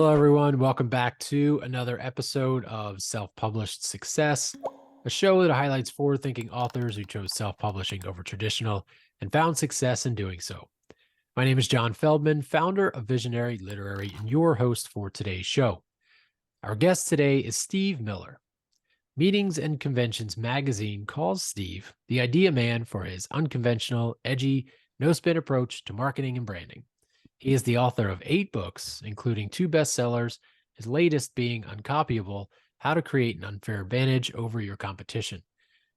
Hello, everyone. Welcome back to another episode of Self-Published Success, a show that highlights forward-thinking authors who chose self-publishing over traditional and found success in doing so. My name is John Feldman, founder of Visionary Literary, and your host for today's show. Our guest today is Steve Miller. Meetings and Conventions magazine calls Steve the idea man for his unconventional, edgy, no-spin approach to marketing and branding. He is the author of 8 books, including 2 bestsellers, his latest being Uncopyable: How to Create an Unfair Advantage Over Your Competition.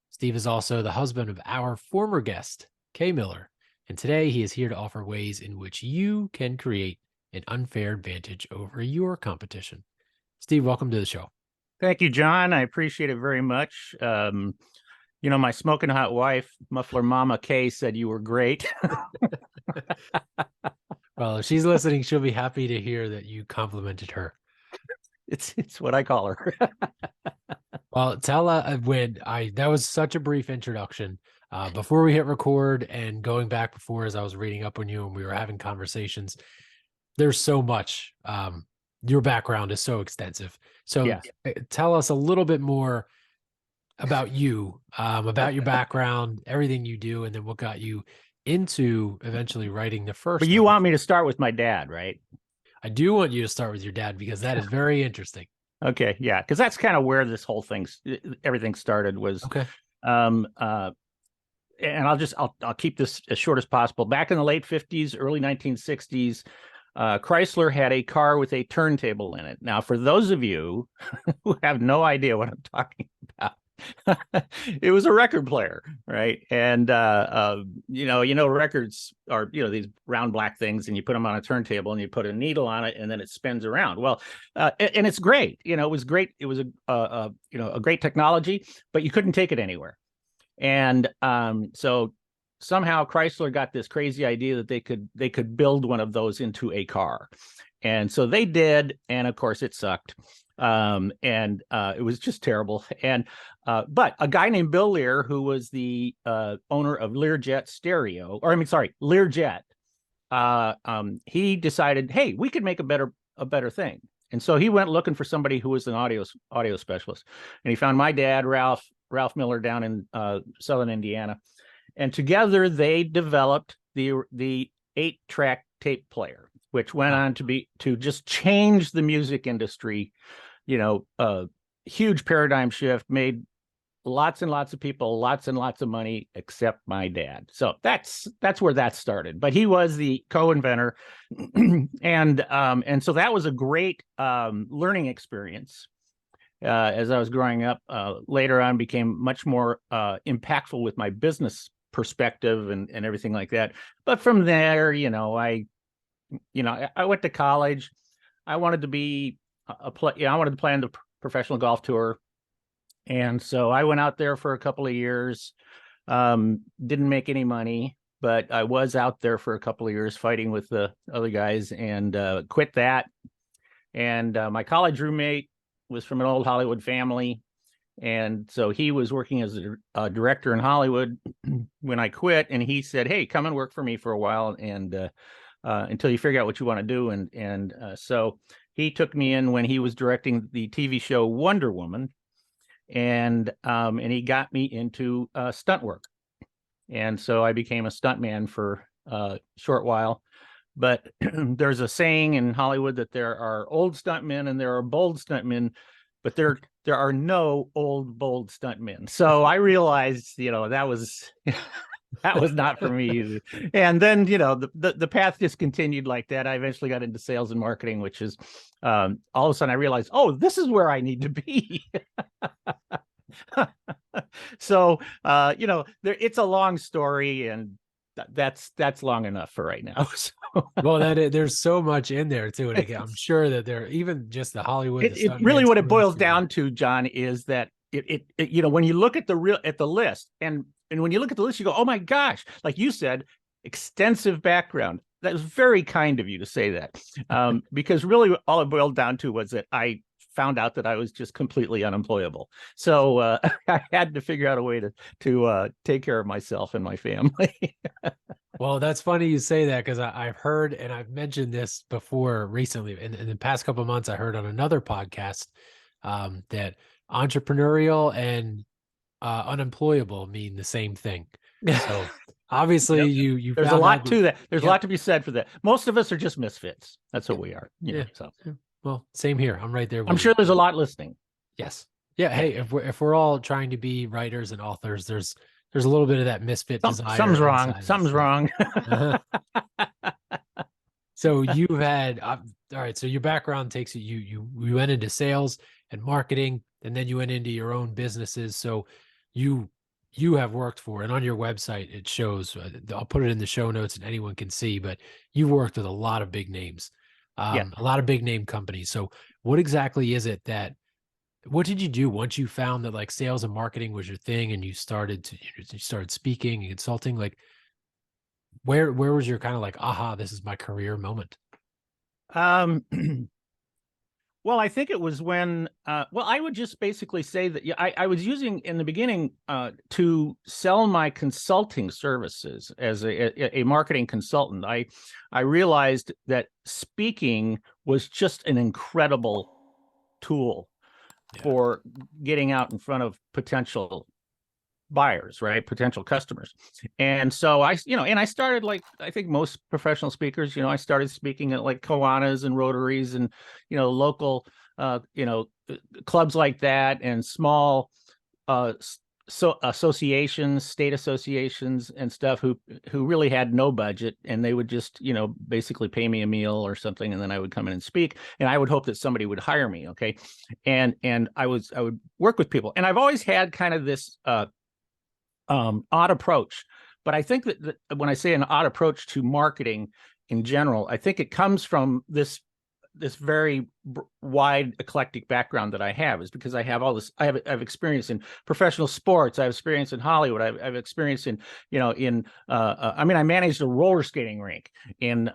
Steve is also the husband of our former guest, Kay Miller, and today he is here to offer ways in which you can create an unfair advantage over your competition. Steve, welcome to the show. Thank you, John. I appreciate it very much. My smoking hot wife, Muffler Mama Kay, said you were great. Well, if she's listening, she'll be happy to hear that you complimented her. It's what I call her. Well, tell that was such a brief introduction. Before we hit record and going back before, as I was reading up on you and we were having conversations, there's so much. Your background is so extensive. So Yeah. Tell us a little bit more about you, about your background, everything you do, and then what got you into eventually writing the first. But you want me to start with my dad, right? I do want you to start with your dad because that is very interesting. Okay, yeah, because that's kind of where this whole everything started was. Okay. And I'll keep this as short as possible. Back in the late 50s, early 1960s, Chrysler had a car with a turntable in it. Now, for those of you who have no idea what I'm talking about, it was a record player, right? And records are these round black things, and you put them on a turntable, and you put a needle on it, and then it spins around. Well, and it's great. It was great. It was a great technology, but you couldn't take it anywhere. And so somehow Chrysler got this crazy idea that they could build one of those into a car, and so they did. And of course, it sucked. It was just terrible. But a guy named Bill Lear, who was the owner of Learjet Learjet, he decided, hey, we could make a better thing. And so he went looking for somebody who was an audio specialist, and he found my dad, Ralph Miller, down in southern Indiana, and together they developed the 8-track tape player, which went on to just change the music industry. Huge paradigm shift, made lots and lots of people lots and lots of money, except my dad. So that's where that started. But he was the co-inventor, and so that was a great learning experience. As I was growing up, later on became much more impactful with my business perspective and everything like that. But from there, I went to college. I wanted to be I wanted to play on the professional golf tour. And so I went out there for a couple of years, didn't make any money, but I was out there for a couple of years fighting with the other guys, and quit that. And my college roommate was from an old Hollywood family. And so he was working as a director in Hollywood when I quit. And he said, hey, come and work for me for a while and until you figure out what you want to do. And so he took me in when he was directing the TV show Wonder Woman. And he got me into stunt work. And so I became a stuntman for a short while. But there's a saying in Hollywood that there are old stuntmen and there are bold stuntmen, but there are no old, bold stuntmen. So I realized, that was not for me either. And then, the path just continued like that. I eventually got into sales and marketing, which is all of a sudden I realized, oh, this is where I need to be. So, it's a long story, and that's long enough for right now. So. Well, there's so much in there too, and I'm sure that there, even just the Hollywood. It really, what it boils down to, John, is that it when you look at the list, and when you look at the list, you go, oh my gosh, like you said, extensive background. That was very kind of you to say that, because really all it boiled down to was that I found out that I was just completely unemployable. So I had to figure out a way to take care of myself and my family. Well, that's funny you say that because I've heard and I've mentioned this before recently. In the past couple of months, I heard on another podcast that entrepreneurial and unemployable mean the same thing. So obviously Yep. you There's a found out lot that, to that. There's a yep, lot to be said for that. Most of us are just misfits. That's what yeah, we are, yeah, so yeah. Well, same here. I'm right there I'm with you. sure there's a lot listening. Yes. Yeah. Yeah. Hey, if we're all trying to be writers and authors, there's a little bit of that misfit Something's desire wrong. inside of us. Something's wrong. Yeah. So you've had all right. So your background takes you went into sales and marketing, and then you went into your own businesses. So you you have worked for, and on your website it shows. I'll put it in the show notes, and anyone can see. But you've worked with a lot of big names, Yeah. a lot of big name companies. So what exactly is it that? What did you do once you found that like sales and marketing was your thing, and you started speaking and consulting? Like where was your kind of like aha, this is my career moment? Um, well, I think it was when, well, I would just basically say that I was using in the beginning to sell my consulting services as a marketing consultant. I realized that speaking was just an incredible tool Yeah. for getting out in front of potential buyers, right? Potential customers. And so and I started like I think most professional speakers, I started speaking at like Kiwanis and Rotaries and, local, clubs like that and small, so associations, state associations and stuff who really had no budget, and they would just, basically pay me a meal or something, and then I would come in and speak, and I would hope that somebody would hire me. Okay. And I would work with people, and I've always had kind of this odd approach. But I think that when I say an odd approach to marketing in general, I think it comes from this very wide eclectic background that I have, is because I have all this. I've experience in professional sports. I have experience in Hollywood. I've experience in I mean, I managed a roller skating rink in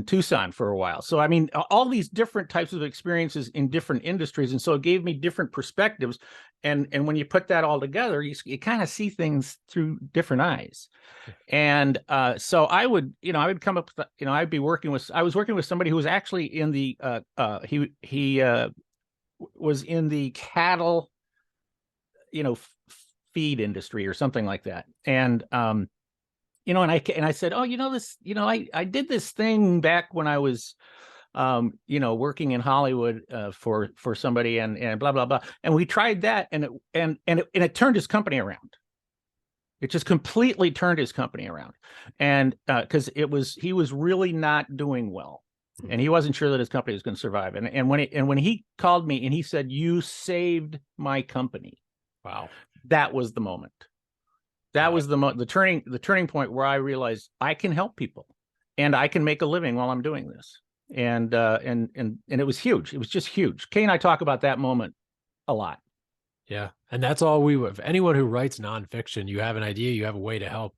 Tucson for a while. So I mean, all these different types of experiences in different industries, and so it gave me different perspectives. And when you put that all together, you kind of see things through different eyes. And so I would come up with, I was working with somebody who was actually in the, he was in the cattle, feed industry or something like that. And, and I said, oh, this, I did this thing back when I was, working in Hollywood for somebody, and blah, blah, blah. And we tried that, and it turned his company around. It just completely turned his company around. And because he was really not doing well, and he wasn't sure that his company was going to survive. And when he called me and he said, "You saved my company," Wow. that was the moment. That was the turning point where I realized I can help people, and I can make a living while I'm doing this. And it was huge. It was just huge. Kay and I talk about that moment a lot. Yeah. And that's all if anyone who writes nonfiction, you have an idea, you have a way to help.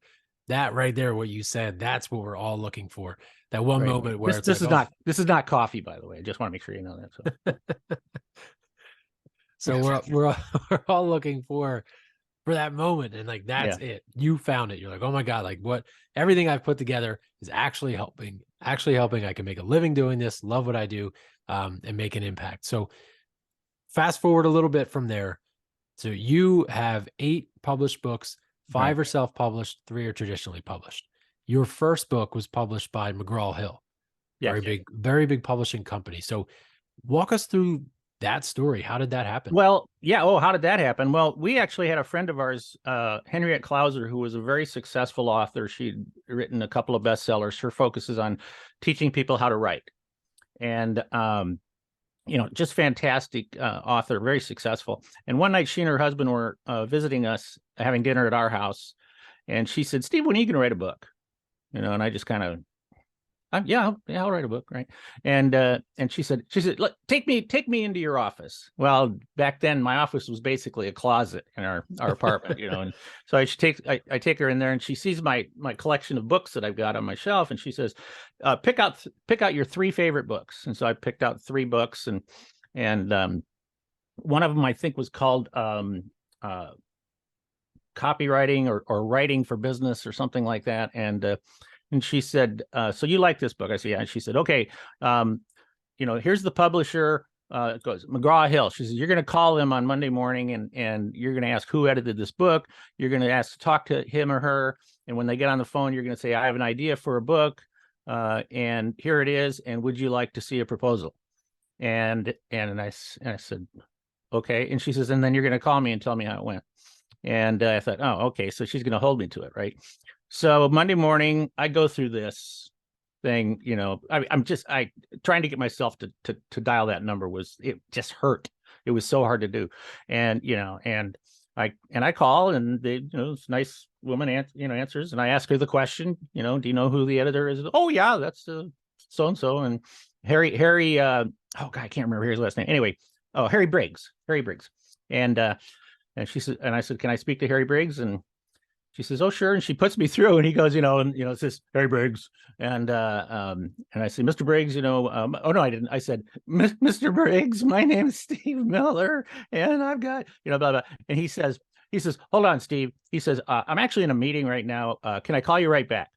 That right there, what you said, that's what we're all looking for. That one Right. moment where it's This like, is oh, not coffee, by the way. I just want to make sure you know that. so we're all looking for that moment. And like, that's Yeah. it. You found it. You're like, oh my God, like what everything I've put together is actually helping. I can make a living doing this, love what I do, and make an impact. So fast forward a little bit from there. So you have 8 published books, 5 Right. are self-published, 3 are traditionally published. Your first book was published by McGraw-Hill, Yes. very big publishing company. So walk us through that story. How did that happen? Well, yeah. Oh, how did that happen? Well, we actually had a friend of ours, Henriette Klauser, who was a very successful author. She'd written a couple of bestsellers. Her focus is on teaching people how to write. And just fantastic author, very successful. And one night she and her husband were visiting us, having dinner at our house. And she said, "Steve, when are you going to write a book?" And I just kind of, yeah, I'll write a book, right? And she said, "Look, take me into your office." Well, back then my office was basically a closet in our apartment, and so I take her in there, and she sees my collection of books that I've got on my shelf, and she says, pick out your 3 favorite books." And so I picked out 3 books, and one of them I think was called copywriting or writing for business or something like that. And And she said, so you like this book? I said, yeah. And she said, okay, here's the publisher. It goes McGraw-Hill. She says, you're going to call them on Monday morning and you're going to ask who edited this book. You're going to ask to talk to him or her. And when they get on the phone, you're going to say, I have an idea for a book. And here it is. And would you like to see a proposal? And I said, okay. And she says, and then you're going to call me and tell me how it went. And I thought, oh, okay. So she's going to hold me to it. Right. So Monday morning, I go through this thing, I'm trying to get myself to dial that number it just hurt. It was so hard to do. And, I call and they, this nice woman, answers. And I ask her the question, do you know who the editor is? Oh yeah, that's so-and-so. And Harry, oh God, I can't remember his last name. Anyway, Harry Briggs. And she said, and I said, can I speak to Harry Briggs? And she says, oh, sure. And she puts me through and he goes, it says Harry Briggs. And I said, Mr. Briggs, oh no, I didn't. I said, Mr. Briggs, my name is Steve Miller. And I've got, blah, blah. And he says, hold on, Steve. He says, I'm actually in a meeting right now. Can I call you right back?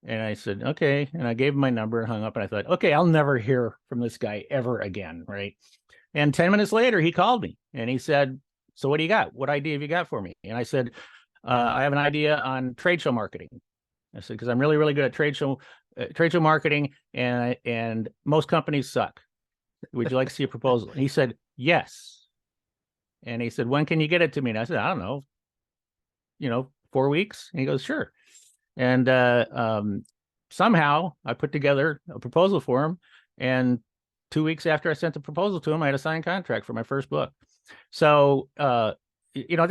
And I said, okay. And I gave him my number and hung up. And I thought, okay, I'll never hear from this guy ever again. Right. And 10 minutes later, he called me and he said, so what do you got? What idea have you got for me? And I said, I have an idea on trade show marketing. I said, because I'm really, really good at trade show marketing, and most companies suck. Would you like to see a proposal? And he said, yes. And he said, when can you get it to me? And I said, I don't know, 4 weeks. And he goes, sure. And somehow I put together a proposal for him. And 2 weeks after I sent the proposal to him, I had a signed contract for my first book. So, that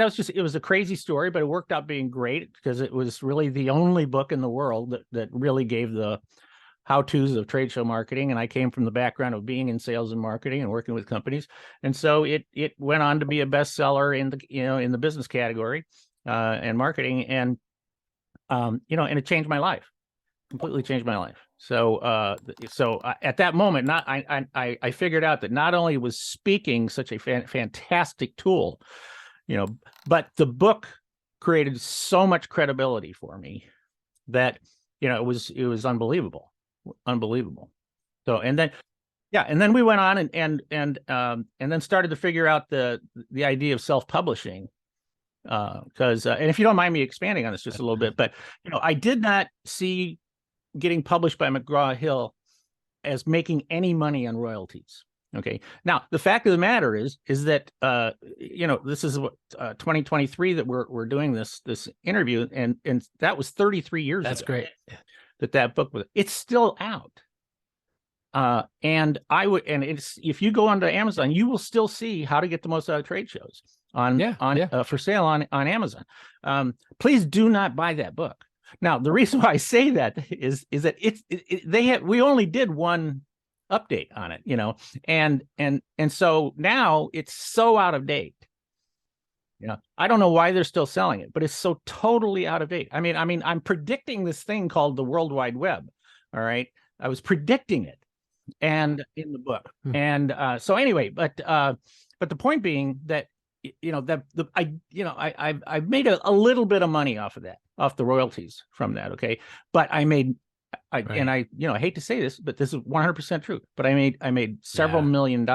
was it was a crazy story, but it worked out being great because it was really the only book in the world that really gave the how-tos of trade show marketing. And I came from the background of being in sales and marketing and working with companies. And so it went on to be a bestseller in the business category and marketing. And, and it changed my life, completely changed my life. So, at that moment, I figured out that not only was speaking such a fantastic tool, but the book created so much credibility for me that, it was unbelievable. So, and then we went on and then started to figure out the idea of self-publishing. Because, and if you don't mind me expanding on this just a little bit, but, I did not see getting published by McGraw-Hill as making any money on royalties. Okay. Now, the fact of the matter is that, this is what 2023 that we're doing this interview. And that was 33 years That's ago. great. That book was, it's still out. And if you go onto Amazon, you will still see how to get the most out of trade shows for sale on Amazon. Please do not buy that book. Now, the reason why I say that is that we only did one update on it, and so now it's so out of date. I don't know why they're still selling it, but it's so totally out of date. I mean, I'm predicting this thing called the World Wide Web. All right, I was predicting it, and in the book, and so anyway, but the point being that I've made a little bit of money off of that, off the royalties from that. Okay, but I hate to say this, but this is 100% true. But I made several $1 million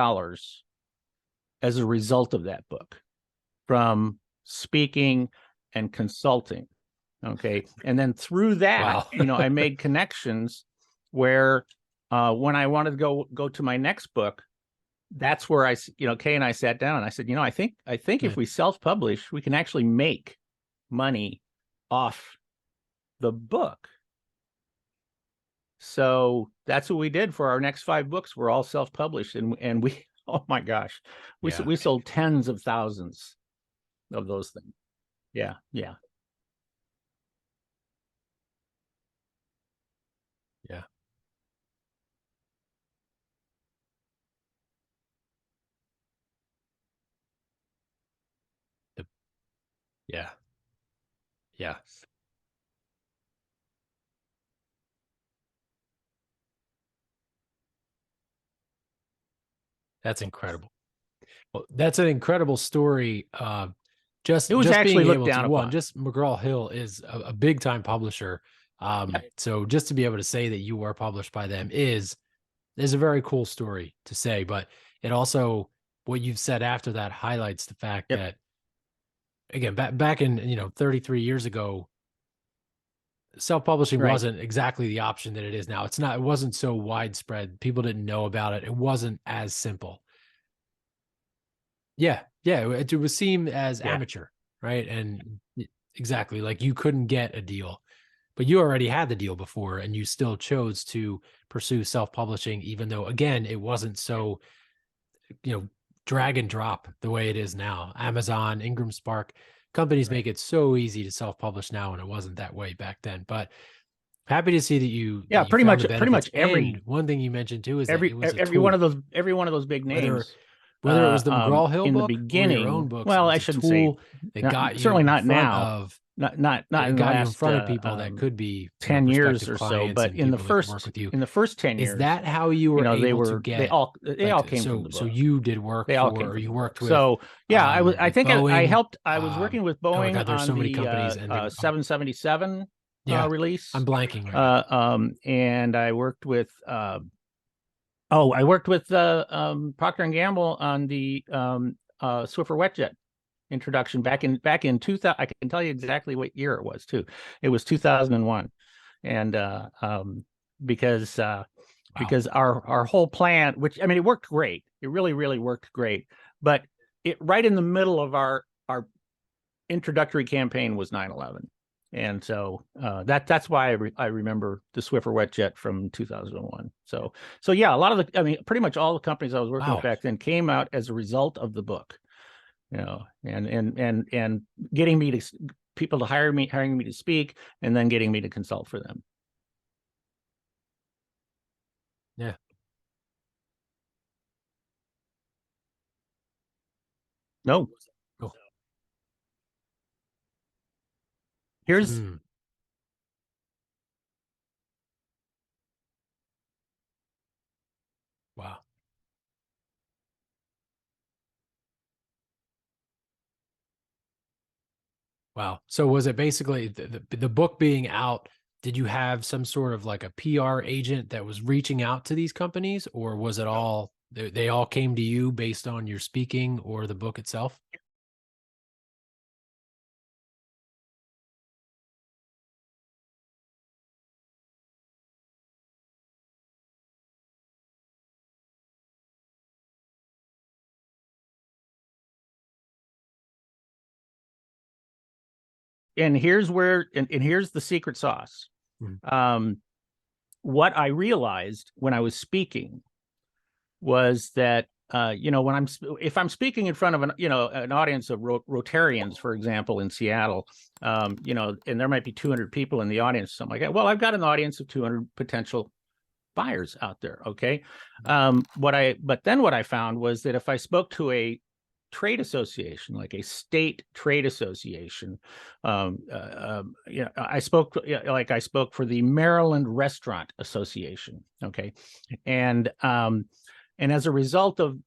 as a result of that book from speaking and consulting. Okay, and then through that, Wow. I made connections where when I wanted to go to my next book, that's where Kay and I sat down and I said, I think if we self-publish, we can actually make money off the book. So that's what we did for our next 5 books. We're all self-published, and we, oh my gosh, we sold tens of thousands of those things. Yeah. Yeah. Yeah. Yeah. That's incredible. Well, that's an incredible story. It was just actually being looked able down to upon. just McGraw-Hill is a big time publisher. So just to be able to say that you were published by them is a very cool story to say, but it also, what you've said after that highlights the fact Yep. that, again, back in, 33 years ago, self-publishing Right. wasn't exactly the option that it is now. It wasn't so widespread. People didn't know about it. It wasn't as simple. Yeah. Yeah. It was seen as Yeah. amateur, right? And exactly, like you couldn't get a deal, but you already had the deal before and you still chose to pursue self-publishing, even though, again, it wasn't so, drag and drop the way it is now. Amazon, Ingram Spark, companies make it so easy to self-publish now, and it wasn't that way back then. But happy to see that Yeah. you Pretty found much, the benefits. every And one thing you mentioned too is that it was a every one of tool. those big Whether names whether it was the McGraw-Hill in the book or your own beginning. books, it Well, was I a shouldn't say, tool that not got you certainly in not front now, of not it in the got you in last front of people that could be, 10 years prospective or so, clients but and people that could work with you. in the first 10 Is years, that how you you were know, able to get, they like, all came from the so book. you did work They all for, came or from you the book. worked with, So yeah, I think I Boeing? helped. I was working with Oh Boeing God, there's on so many the companies, and 777 yeah, release. I'm blanking right now. And I worked with Procter and Gamble on the Swiffer WetJet introduction back in 2000. I can tell you exactly what year it was too. It was 2001, and because because our whole plan, which, I mean, it worked great. It really worked great, but it right in the middle of our introductory campaign was 9/11. And so that's why I remember the Swiffer WetJet from 2001. So yeah, a lot of pretty much all the companies I was working with back then came out as a result of the book, and getting me to people to hiring me to speak, and then getting me to consult for them. Yeah. No. Cool. Here's Wow. Wow. So was it basically the book being out? Did you have some sort of like a PR agent that was reaching out to these companies, or was it all they all came to you based on your speaking or the book itself? and here's where and here's the secret sauce. What I realized when I was speaking was that when if I'm speaking in front of an audience of Rotarians, for example, in Seattle, and there might be 200 people in the audience, something like that. Well, I've got an audience of 200 potential buyers out there. Okay. But then what I found was that if I spoke to a trade association, like a state trade association, I spoke for the Maryland Restaurant Association. Okay. And as a result of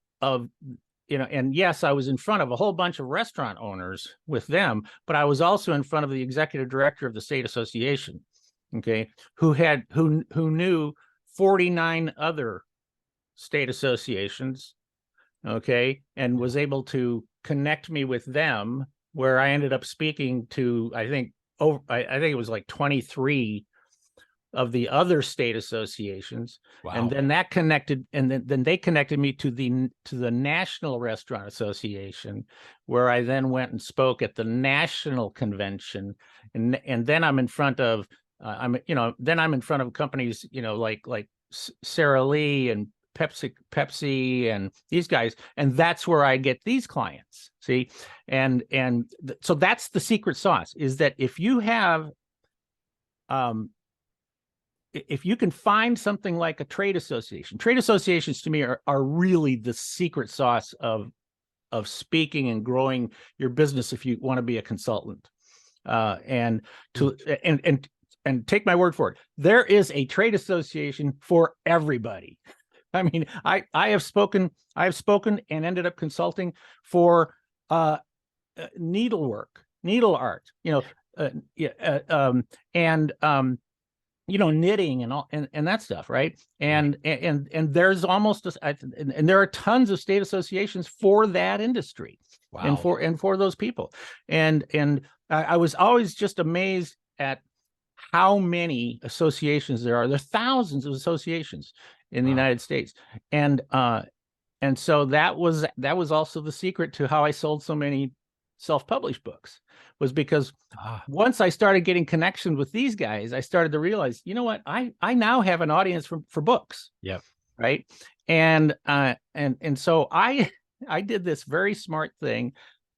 and yes, I was in front of a whole bunch of restaurant owners with them, but I was also in front of the executive director of the state association, okay, who knew 49 other state associations, okay, and was able to connect me with them, where I ended up speaking to, I think it was like 23 of the other state associations. Wow. And then that connected, and then they connected me to the National Restaurant Association, where I then went and spoke at the national convention, and then I'm in front of then I'm in front of companies, like Sara Lee and Pepsi and these guys, and that's where I get these clients. See, so that's the secret sauce, is that if you have if you can find something like a trade association. Trade associations to me are really the secret sauce of speaking and growing your business if you want to be a consultant. And take my word for it, there is a trade association for everybody. I mean, I have spoken and ended up consulting for needle art, knitting and all and that stuff, right? And there's almost and there are tons of state associations for that industry. Wow. And for those people. And I was always just amazed at how many associations there are. There are thousands of associations in the United States. And so that was also the secret to how I sold so many self-published books, was because once I started getting connection with these guys, I started to realize, you know what, I now have an audience for books. Yep. Right. And so I did this very smart thing.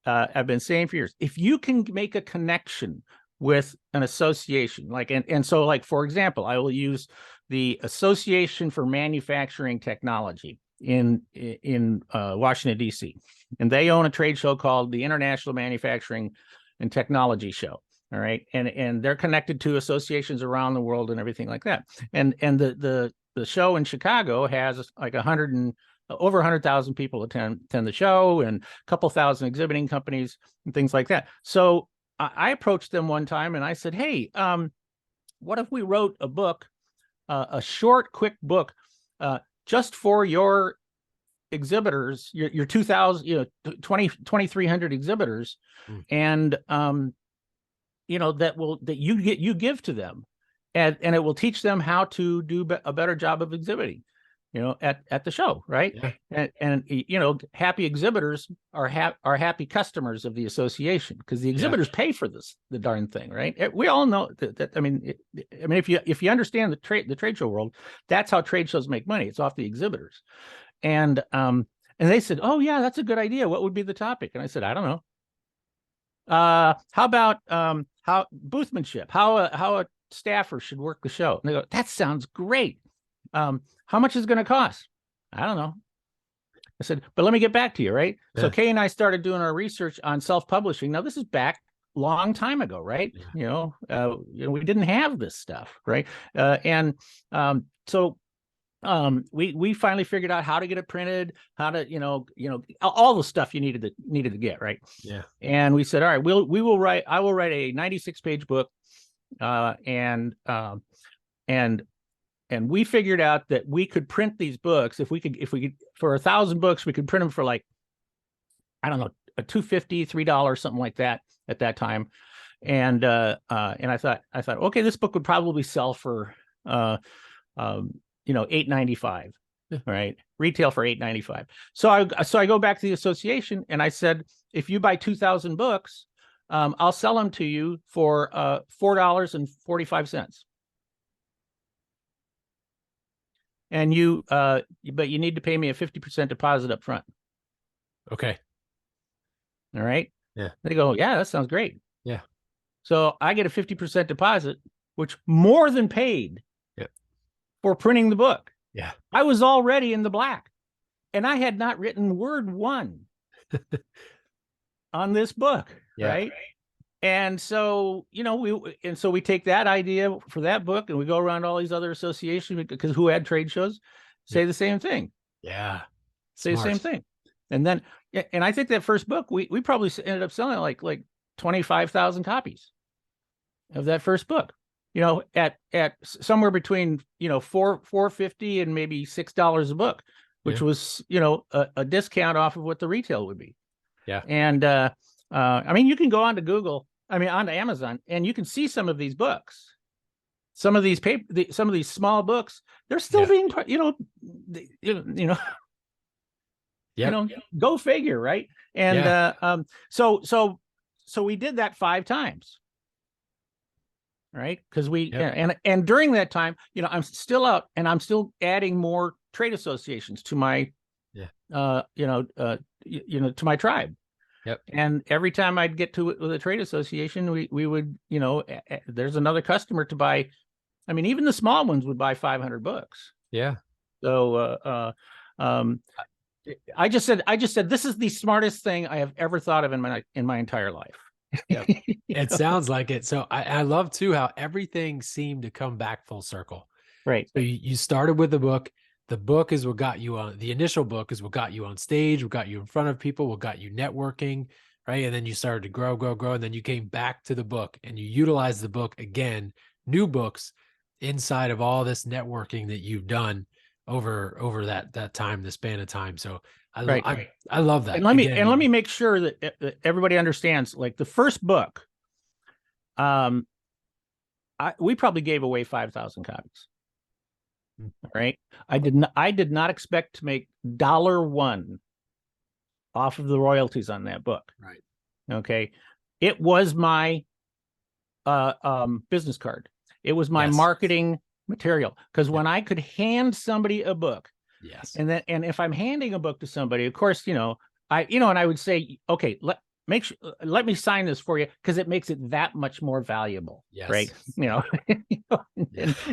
I've been saying for years, if you can make a connection with an association, like, and so, like, for example, I will use the Association for Manufacturing Technology in Washington, D.C. And they own a trade show called the International Manufacturing and Technology Show. All right. And they're connected to associations around the world and everything like that. And the show in Chicago has like over 100,000 people attend the show, and a couple thousand exhibiting companies and things like that. So I approached them one time and I said, hey, what if we wrote a book, a short, quick book, just for your exhibitors, your 2,000, 2,300 exhibitors, and that you give to them, and it will teach them how to do a better job of exhibiting, at the show, right? Yeah. And happy exhibitors are happy customers of the association, because the exhibitors pay for the darn thing, right? We all know that. I mean, if you understand the trade show world, that's how trade shows make money. It's off the exhibitors. And they said, oh yeah, that's a good idea. What would be the topic? And I said, I don't know. How about how boothmanship? How a staffer should work the show? And they go, that sounds great. How much is it going to cost? I don't know. I said, but let me get back to you, right? Yeah. So Kay and I started doing our research on self-publishing. Now, this is back a long time ago, right? Yeah. We didn't have this stuff, right? So we finally figured out how to get it printed, how to, all the stuff you needed to get, right? Yeah. And we said, all right, I will write a 96-page book, and we figured out that we could print these books. If we could, for 1,000 books, we could print them for, like, I don't know, a $2.50, $3, something like that at that time. And I thought, okay, this book would probably sell for, $8.95, right? Retail for $8.95. So I go back to the association and I said, if you buy 2,000 books, I'll sell them to you for $4.45. And but you need to pay me a 50% deposit up front. Okay. All right. Yeah. They go, yeah, that sounds great. Yeah. So I get a 50% deposit, which more than paid for printing the book. Yeah. I was already in the black, and I had not written word one on this book. Yeah. Right. And so, we take that idea for that book and we go around all these other associations, because who had trade shows, say the same thing. Yeah. Say the same thing. And then, and I think that first book, we probably ended up selling like 25,000 copies of that first book, at somewhere between, $4.50 and maybe $6 a book, which was, a discount off of what the retail would be. Yeah. And, you can go on to Google, onto Amazon, and you can see some of these books, some of these some of these small books, they're still being, go figure, right? And so we did that 5 times, right? Because and during that time, I'm still out and I'm still adding more trade associations to my, to my tribe. Yep. And every time I'd get to it with a trade association, we would, there's another customer to buy. Even the small ones would buy 500 books. Yeah. So, I just said, this is the smartest thing I have ever thought of in my entire life. Yep. It sounds like it. So I love too how everything seemed to come back full circle. Right. So you started with the book. The book is what got you on, the initial book is what got you on stage, what got you in front of people, what got you networking, right? And then you started to grow. And then you came back to the book and you utilized the book again, new books, inside of all this networking that you've done over that time, the span of time. So I love that. And let me make sure that everybody understands. Like the first book, we probably gave away 5,000 copies. Right. I did not expect to make $1 off of the royalties on that book. Right. Okay. It was my business card. It was my marketing material. Because when I could hand somebody a book, and if I'm handing a book to somebody, of course, I would say, okay, let me sign this for you, because it makes it that much more valuable. Yes. Right.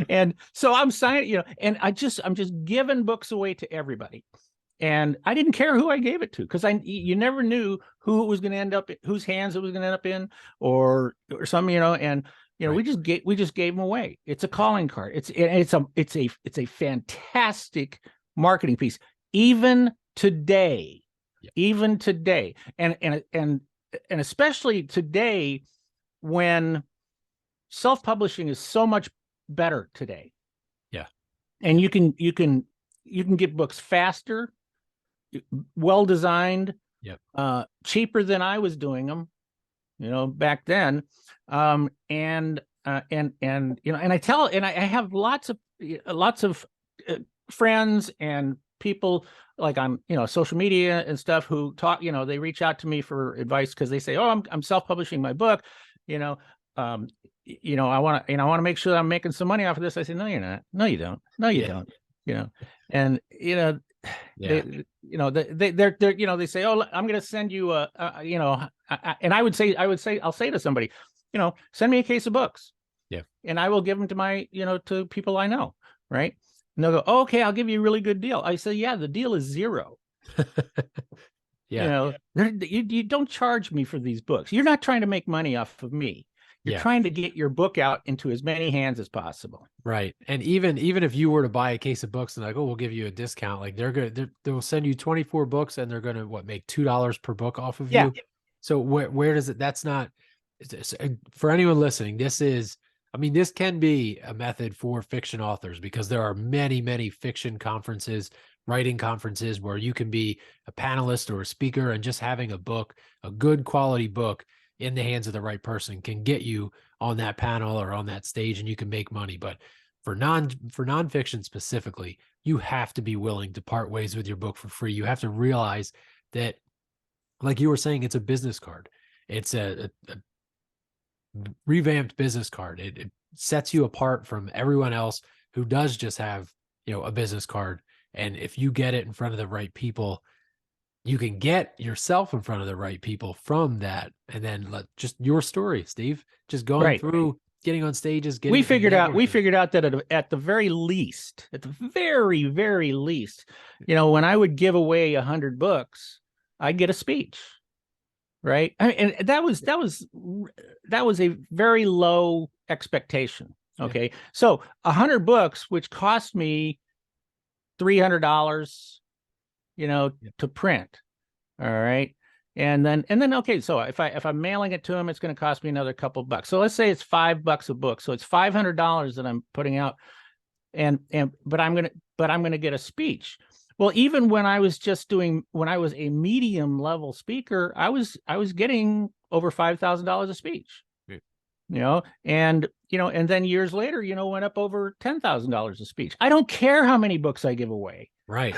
And so I'm signing, and I'm just giving books away to everybody. And I didn't care who I gave it to, because you never knew who it was going to end up, whose hands it was going to end up in, or something, and right. we just gave them away. It's a calling card. It's a fantastic marketing piece, even today. And especially today, when self-publishing is so much better today. Yeah. And you can get books faster, well designed, cheaper than I was doing them, back then. And I have lots of friends and people, like on social media and stuff, who talk, they reach out to me for advice, because they say, oh, I'm self-publishing my book, I want to make sure that I'm making some money off of this. I say, no, you're not. No, you don't. No, you don't. And they say, oh, I'm going to send you and I'll say to somebody, send me a case of books. Yeah. And I will give them to my, to people I know. Right. And they'll go, oh, okay, I'll give you a really good deal. I say, yeah, the deal is zero. Yeah. You don't charge me for these books. You're not trying to make money off of me. You're trying to get your book out into as many hands as possible. Right. And even if you were to buy a case of books and like, oh, we'll give you a discount, like they'll send you 24 books and they're going to make $2 per book off of you. So where does it, that's not, for anyone listening, this can be a method for fiction authors, because there are many, many fiction conferences, writing conferences, where you can be a panelist or a speaker, and just having a book, a good quality book, in the hands of the right person can get you on that panel or on that stage, and you can make money. But for nonfiction specifically, you have to be willing to part ways with your book for free. You have to realize that, like you were saying, it's a business card. It's a revamped business card. It sets you apart from everyone else who does just have, a business card. And if you get it in front of the right people, you can get yourself in front of the right people from that. And then just your story, Steve, just going through, getting on stages. We figured out that at the very least, very least, when I would give away 100 books, I'd get a speech. Right. And that was a very low expectation. Okay. Yeah. So 100 books, which cost me $300, to print. All right. And then, okay. So if I'm mailing it to them, it's going to cost me another couple bucks. So let's say it's $5 a book. So it's $500 that I'm putting out. But I'm going to get a speech. Well, even when I was a medium level speaker, I was getting over $5,000 a speech. And then years later, went up over $10,000 a speech. I don't care how many books I give away. Right.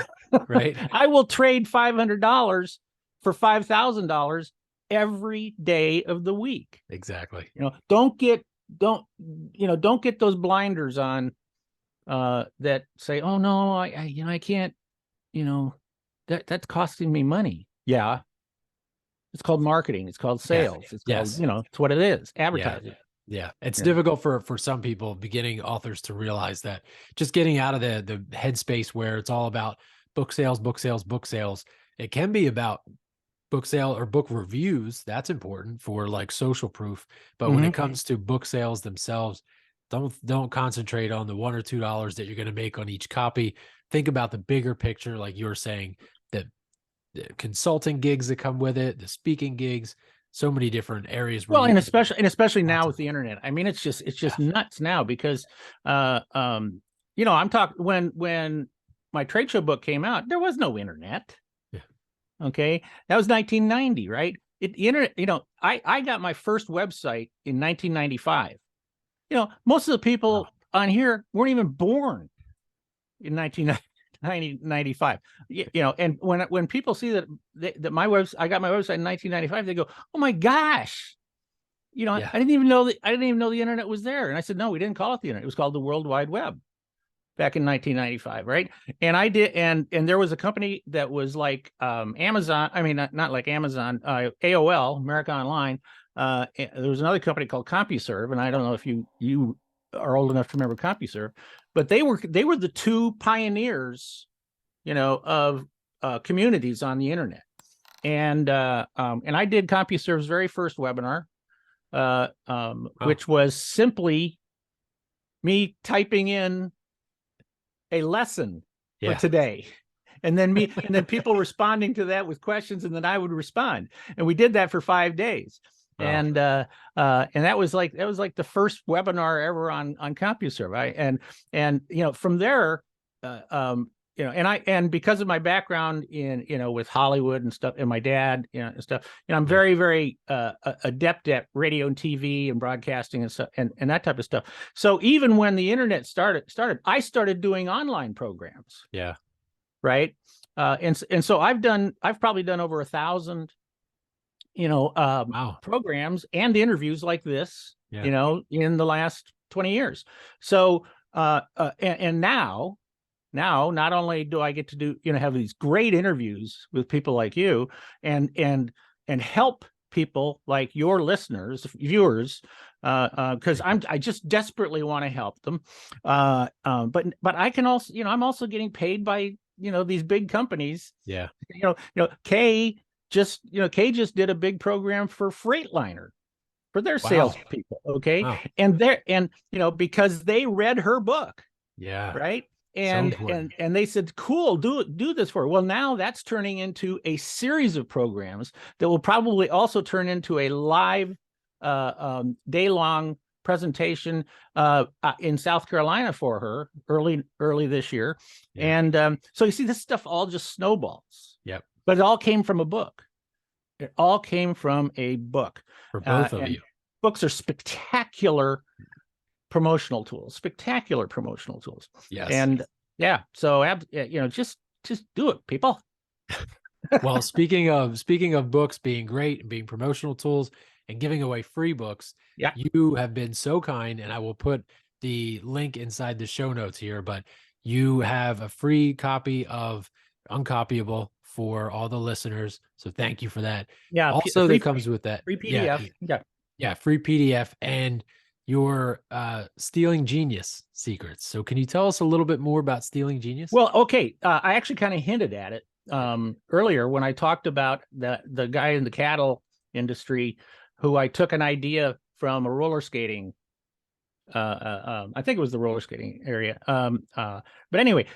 I will trade $500 for $5,000 every day of the week. Exactly. Don't get those blinders on that say, oh no, I can't, that's costing me money. Yeah. It's called marketing. It's called sales. It's called, it's what it is. Advertising. Yeah. It's difficult for some people, beginning authors, to realize that just getting out of the headspace where it's all about book sales. It can be about book sale or book reviews. That's important for like social proof. But when it comes to book sales themselves, don't concentrate on the $1 or $2 that you're going to make on each copy. Think about the bigger picture, like you were saying, the consulting gigs that come with it, the speaking gigs, so many different areas where Well, you and can especially now with content. the internet. I mean, it's just Yeah. nuts now because I'm talking when my trade show book came out, there was no internet. Yeah. Okay. That was 1990, right? The internet, I got my first website in 1995. Most of the Wow. people on here weren't even born in 1995. And when people see that I got my website in 1995, they go, "Oh my gosh." Yeah. I didn't even know the internet was there. And I said, "No, we didn't call it the internet. It was called the World Wide Web back in 1995, right?" And I did, and there was a company that was like Amazon. I mean, not like Amazon, AOL, America Online. There was another company called CompuServe, and I don't know if you are old enough to remember CompuServe, but they were the two pioneers, of communities on the internet. And I did CompuServe's very first webinar, which was simply me typing in a lesson for Yeah. today. And then people responding to that with questions, and then I would respond. And we did that for 5 days. Wow. And that was like the first webinar ever on CompuServe. From there, and because of my background in with Hollywood and stuff, and my dad and stuff, I'm very, very adept at radio and TV and broadcasting and stuff, and that type of stuff. So even when the internet started, I started doing online programs. Yeah. Right. And so I've probably done over 1,000 Wow. programs and interviews like this, Yeah. in the last 20 years. So and now not only do I get to do have these great interviews with people like you and help people like your listeners, viewers, because I just desperately want to help them, but I can also, I'm also getting paid by these big companies. Yeah. Kay just did a big program for Freightliner for their Wow. salespeople. Okay. Wow. And because they read her book. Yeah. Right. So And important. they said, "Cool, do this for her." Well, now that's turning into a series of programs that will probably also turn into a live day-long presentation in South Carolina for her early this year. Yeah. And so you see, this stuff all just snowballs. Yep. But it all came from a book. It all came from a book. For both of And you. books are spectacular promotional tools. Yes. And yeah, so just do it, people. Well, speaking of books being great and being promotional tools and giving away free books, Yeah. you have been so kind, and I will put the link inside the show notes here, but you have a free copy of Uncopyable for all the listeners. So thank you for that. Yeah, Also, that comes with that. free PDF. Yeah, free PDF and your Stealing Genius secrets. So can you tell us a little bit more about Stealing Genius? Well, okay, I actually kind of hinted at it earlier when I talked about the guy in the cattle industry who I took an idea from a roller skating. I think it was the roller skating area. But anyway,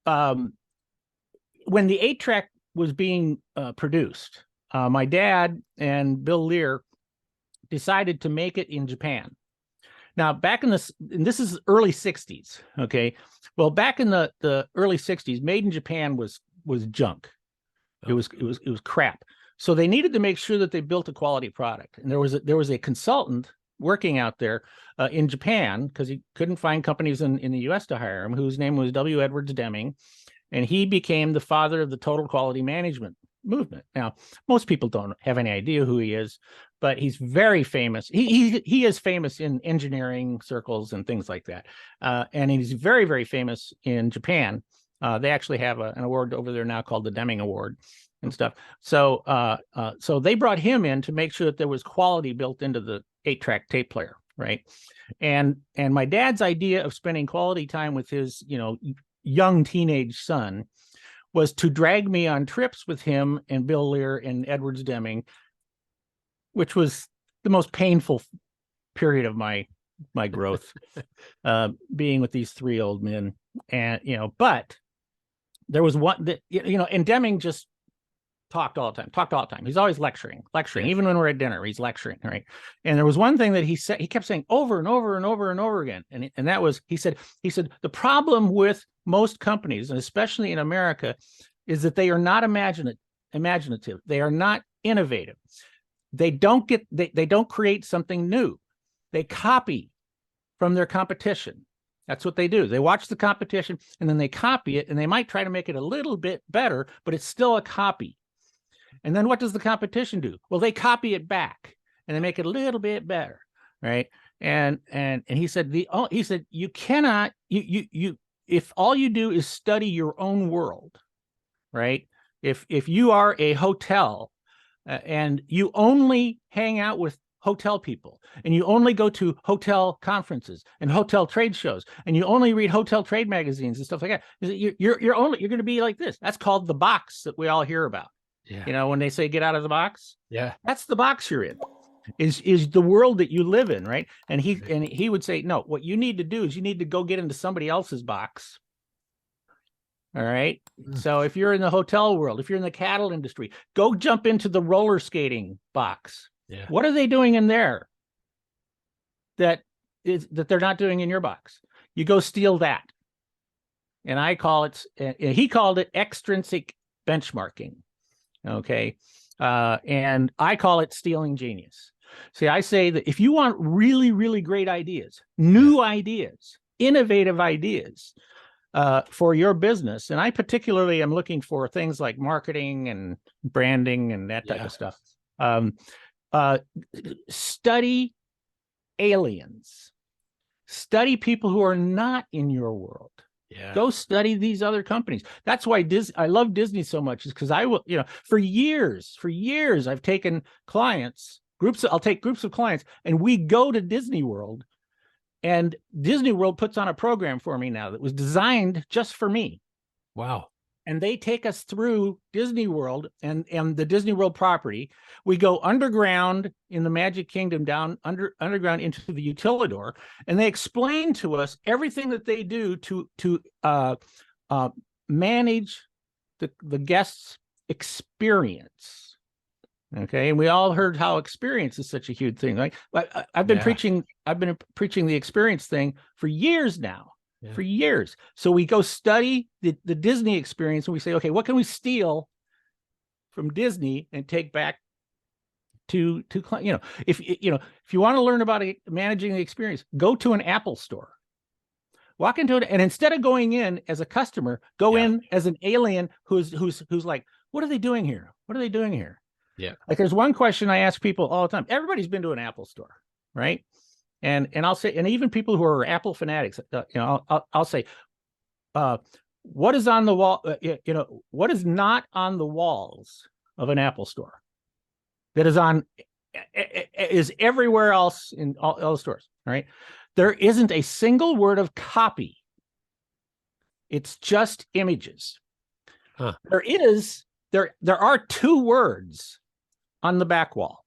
when the 8-track was being produced, my dad and Bill Lear decided to make it in Japan. Now, back in this is early 60s, okay? Well, back in the early 60s, made in Japan was junk. It was crap. So they needed to make sure that they built a quality product. And there was a consultant working out there in Japan, because he couldn't find companies in the US to hire him, whose name was W. Edwards Deming. And he became the father of the total quality management movement. Now, most people don't have any idea who he is, but he's very famous. He is famous in engineering circles and things like that. And he's very, very famous in Japan. They actually have an award over there now called the Deming Award and stuff. So so they brought him in to make sure that there was quality built into the 8-track tape player, right? And my dad's idea of spending quality time with his, young teenage son was to drag me on trips with him and Bill Lear and Edwards Deming, which was the most painful period of my growth, being with these three old men. And but there was one that and Deming just talked all the time. He's always lecturing, Yeah. even when we're at dinner, he's lecturing, right? And there was one thing that he said, he kept saying over and over and over and over again. And that was, he said, the problem with most companies, and especially in America, is that they are not imaginative. They are not innovative. They don't create something new. They copy from their competition. That's what they do. They watch the competition and then they copy it, and they might try to make it a little bit better, but it's still a copy. And then what does the competition do? Well, they copy it back and they make it a little bit better, right? And he said you cannot, if all you do is study your own world, right? If you are a hotel and you only hang out with hotel people, and you only go to hotel conferences and hotel trade shows, and you only read hotel trade magazines and stuff like that, you're going to be like this. That's called the box that we all hear about. Yeah. You know, when they say get out of the box, Yeah. that's the box you're in. Is the world that you live in, right? And he would say, no, what you need to do is you need to go get into somebody else's box. All right. So if you're in the hotel world, if you're in the cattle industry, go jump into the roller skating box. Yeah. What are they doing in there that they're not doing in your box? You go steal that. And he called it extrinsic benchmarking. Okay. And I call it stealing genius. See, I say that if you want really, really great ideas, new ideas, innovative ideas for your business, and I particularly am looking for things like marketing and branding and that type of stuff. Study aliens. Study people who are not in your world. Yeah. Go study these other companies. That's why I love Disney so much, is because I will, for years, I've taken clients, I'll take groups of clients, and we go to Disney World, and Disney World puts on a program for me now that was designed just for me. Wow. And they take us through Disney World and the Disney World property. We go underground in the Magic Kingdom, down underground into the Utilidor, and they explain to us everything that they do to manage the guests' experience. Okay, and we all heard how experience is such a huge thing. Like I've been preaching the experience thing for years now. For years. So we go study the Disney experience, and we say, okay, what can we steal from Disney and take back to if you want to learn about managing the experience, go to an Apple store. Walk into it, and instead of going in as a customer, go in as an alien who's like, what are they doing here? What are they doing here? Yeah. Like, there's one question I ask people all the time. Everybody's been to an Apple store, right? And I'll say, and even people who are Apple fanatics, I'll say, what is on the wall? What is not on the walls of an Apple store that is everywhere else in all the stores, right? There isn't a single word of copy. It's just images. Huh. There are two words on the back wall.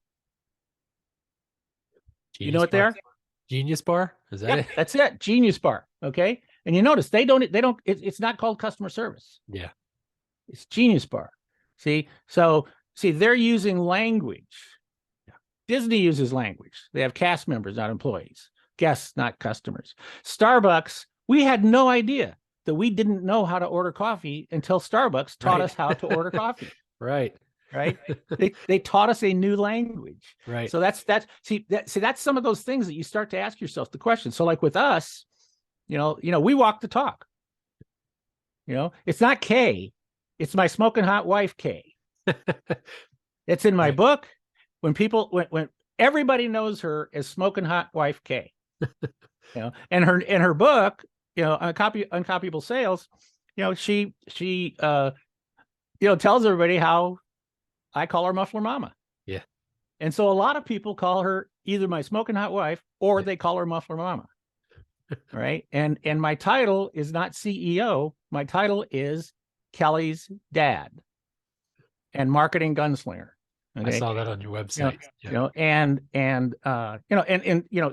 Genius you know what they are? Genius bar? Is that it? That's it. Genius bar. Okay. And you notice it's not called customer service. Yeah. It's Genius bar. See, they're using language. Yeah. Disney uses language. They have cast members, not employees. Guests, not customers. Starbucks, we had no idea that we didn't know how to order coffee until Starbucks taught us how to order coffee. Right. They taught us a new language. Right. So that's some of those things that you start to ask yourself the question. So like with us, we walk the talk. It's not K, it's my smoking hot wife K. It's in my book. When everybody knows her as smoking hot wife K. And her book, Uncopyable Sales, she tells everybody how I call her Muffler Mama. Yeah. And so a lot of people call her either my smoking hot wife or they call her Muffler Mama. Right. And my title is not CEO. My title is Kelly's dad and marketing gunslinger. Okay? I saw that on your website.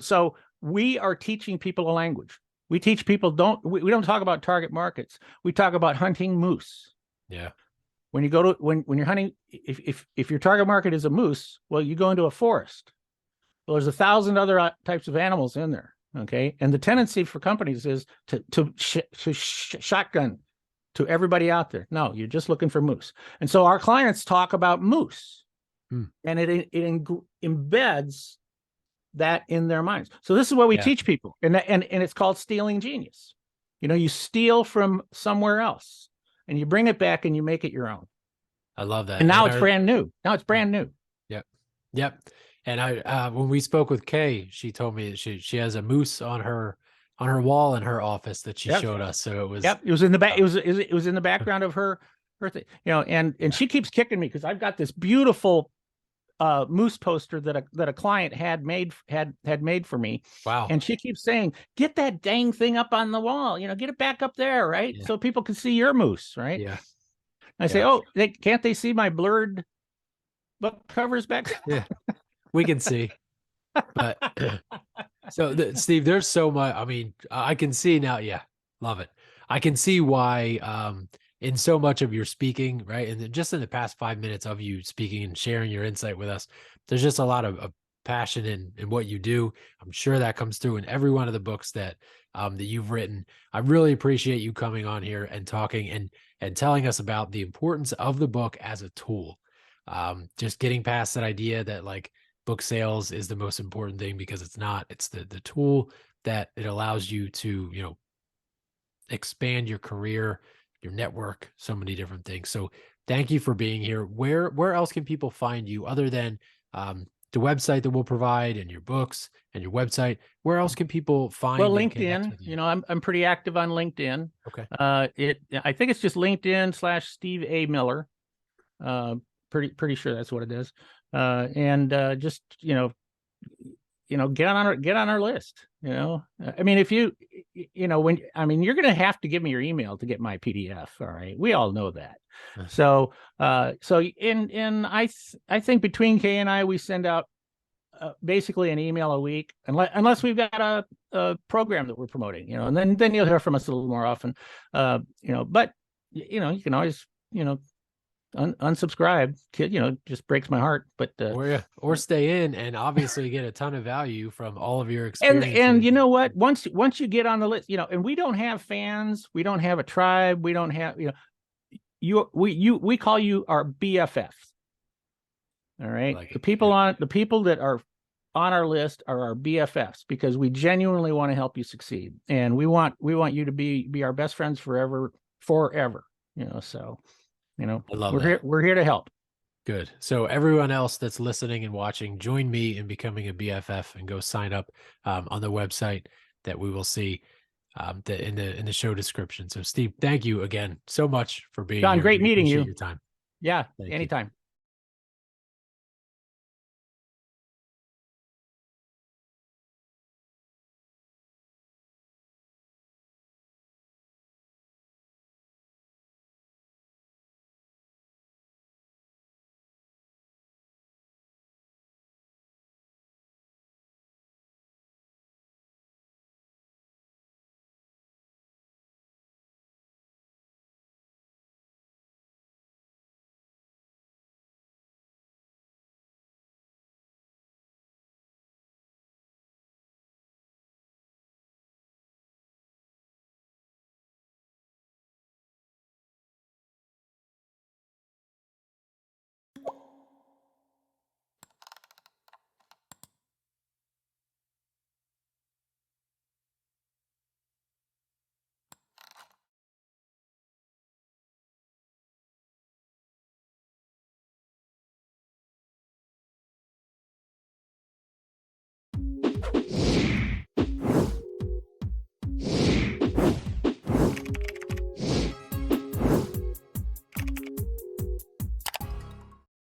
So we are teaching people a language. We teach people we don't talk about target markets. We talk about hunting moose. Yeah. when you go to when you're hunting, if your target market is a moose, well, you go into a forest. Well, there's 1,000 other types of animals in there. Okay, and the tendency for companies is to shotgun to everybody out there. No, you're just looking for moose. And so our clients talk about moose, and it embeds that in their minds. So this is what we teach people, and it's called stealing genius. You know, you steal from somewhere else, and you bring it back, and you make it your own. I love that. And now it's brand new. Now it's brand new. Yep. And I, when we spoke with Kay, she told me that she has a moose on her wall in her office that she showed us. So it was, it was in the back. It was in the background of her thing, you know, and she keeps kicking me because I've got this beautiful moose poster that a client had made for me. Wow. And she keeps saying, get that dang thing up on the wall, you know, get it back up there, right? So people can see your moose, right? Yeah. I say, oh, can't they see my blurred book covers back there? Yeah, we can see. But so Steve, there's so much. I mean, I can see now. Yeah, love it. I can see why in so much of your speaking, right? And just in the past 5 minutes of you speaking and sharing your insight with us, there's just a lot of passion in what you do. I'm sure that comes through in every one of the books that you've written. I really appreciate you coming on here and talking and telling us about the importance of the book as a tool. Just getting past that idea that like book sales is the most important thing, because it's not. It's the tool that it allows you to, you know, expand your career, your network, so many different things. So thank you for being here. Where else can people find you other than the website that we'll provide, and your books and your website? Where else can people find? Well, LinkedIn. You know, I'm pretty active on LinkedIn. Okay. I think it's just LinkedIn/Steve A. Miller. Pretty sure that's what it is. And just you know, get on our list. You know, I mean, if you know, you're going to have to give me your email to get my PDF. All right, we all know that. So I think between Kay and I, we send out basically an email a week, unless we've got a program that we're promoting. You know, and then you'll hear from us a little more often. You know, but you know, you can always, you know, unsubscribe. You know, just breaks my heart. But or stay in and obviously get a ton of value from all of your experiences. And you know what? Once you get on the list, you know, and we don't have fans, we don't have a tribe, we don't have, you know, we call you our BFFs. All right, like the people that are on our list are our BFFs, because we genuinely want to help you succeed, and we want you to be our best friends forever. You know, so. You know, we're here to help. Good. So everyone else that's listening and watching, join me in becoming a BFF and go sign up on the website that we will see in the show description. So Steve, thank you again so much for being John, here. great meeting you. Your time. Yeah, anytime.